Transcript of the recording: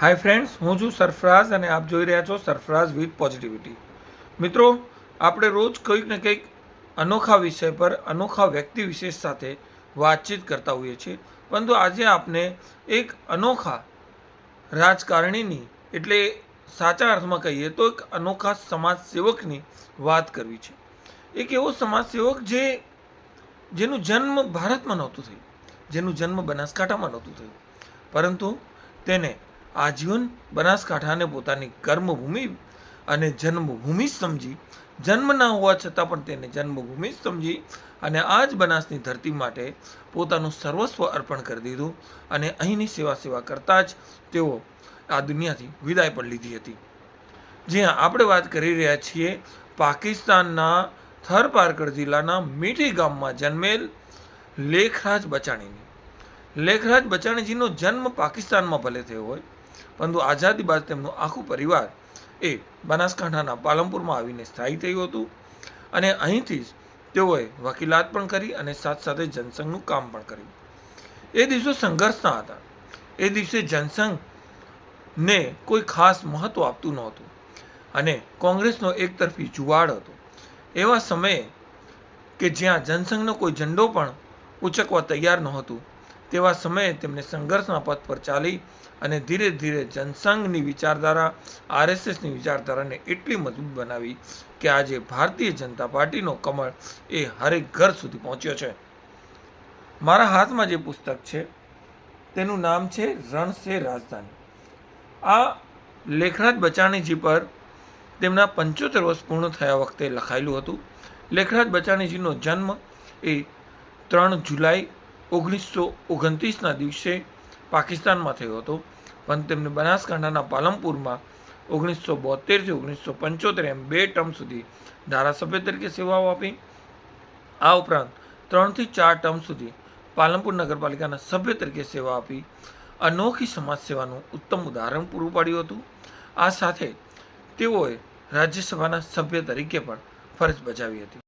Hi friends, હું છું સરફરાઝ અને આપ જોઈ રહ્યા છો સરફરાઝ વિથ પોઝિટિવિટી. મિત્રો, આપણે રોજ કંઈક ને કંઈક અનોખા વિષય પર અનોખા વ્યક્તિ વિશેષ સાથે વાતચીત કરતા હોઈએ છીએ. પરંતુ આજે આપને એક અનોખા રાજકારણીની એટલે સાચા અર્થમાં કહીએ તો એક અનોખા સમાજ સેવકની વાત કરવી છે. એક એવો સમાજ સેવક જેનું જન્મ ભારતમાં નહોતું થયું, જેનું જન્મ બનાસકાંઠામાં નહોતું થયું, પરંતુ તેને આજીવન બનાસકાંઠાને પોતાની કર્મભૂમિ અને જન્મભૂમિ સમજી, જન્મ ના હોવા છતાં પણ તેને જન્મભૂમિ સમજી અને આ જ બનાસની ધરતી માટે પોતાનું સર્વસ્વ અર્પણ કરી દીધું અને અહીંની સેવા કરતાં જ તેઓ આ દુનિયાથી વિદાય પણ લીધી હતી. જી હા, આપણે વાત કરી રહ્યા છીએ પાકિસ્તાનના થર પારકર જિલ્લાના મીઠી ગામમાં જન્મેલ લેખરાજ બચાણીની. લેખરાજ બચાણીજીનો જન્મ પાકિસ્તાનમાં ભલે થયો હોય, પરંતુ આઝાદી બાદ તેમનું આખું પરિવાર એ બનાસકાંઠાના પાલનપુરમાં આવીને સ્થાયી થયું હતું અને અહીંથી જ તેઓએ વકીલાત પણ કરી અને સાથે સાથે જનસંઘનું કામ પણ કર્યું. એ દિવસો સંઘર્ષના હતા. એ દિવસે જનસંઘને કોઈ ખાસ મહત્વ આપતું નહોતું અને કોંગ્રેસનો એકતરફી જુવાળ હતો. એવા સમયે કે જ્યાં જનસંઘનો કોઈ ઝંડો પણ ઉચકવા તૈયાર નહોતું, તેવા સમયે તેમને સંઘર્ષના પથ પર ચાલી અને ધીરે ધીરે જનસંઘની વિચારધારા, આરએસએસની વિચારધારાને એટલી મજબૂત બનાવી કે આજે ભારતીય જનતા પાર્ટીનો કમળ એ હરેક ઘર સુધી પહોંચ્યો છે. મારા હાથમાં જે પુસ્તક છે તેનું નામ છે રણ સે રાજધાની. આ લેખરાજ બચાણીજી પર તેમના 75 વર્ષ પૂર્ણ થયા વખતે લખાયેલું હતું. લેખરાજ બચાણીજીનો જન્મ એ 3 જુલાઈ 1929ના દિવસે પાકિસ્તાનમાં થયો હતો, પણ તેમને બનાસકાંઠાના પાલનપુરમાં 1972થી 1975 એમ 2 ટર્મ સુધી ધારાસભ્ય તરીકે સેવાઓ આપી. આ ઉપરાંત 3 થી 4 ટર્મ સુધી પાલનપુર નગરપાલિકાના સભ્ય તરીકે સેવા આપી અનોખી સમાજ સેવાનું ઉત્તમ ઉદાહરણ પૂરું પાડ્યું હતું. આ સાથે તેઓએ રાજ્યસભાના સભ્ય તરીકે પણ ફરજ બજાવી હતી.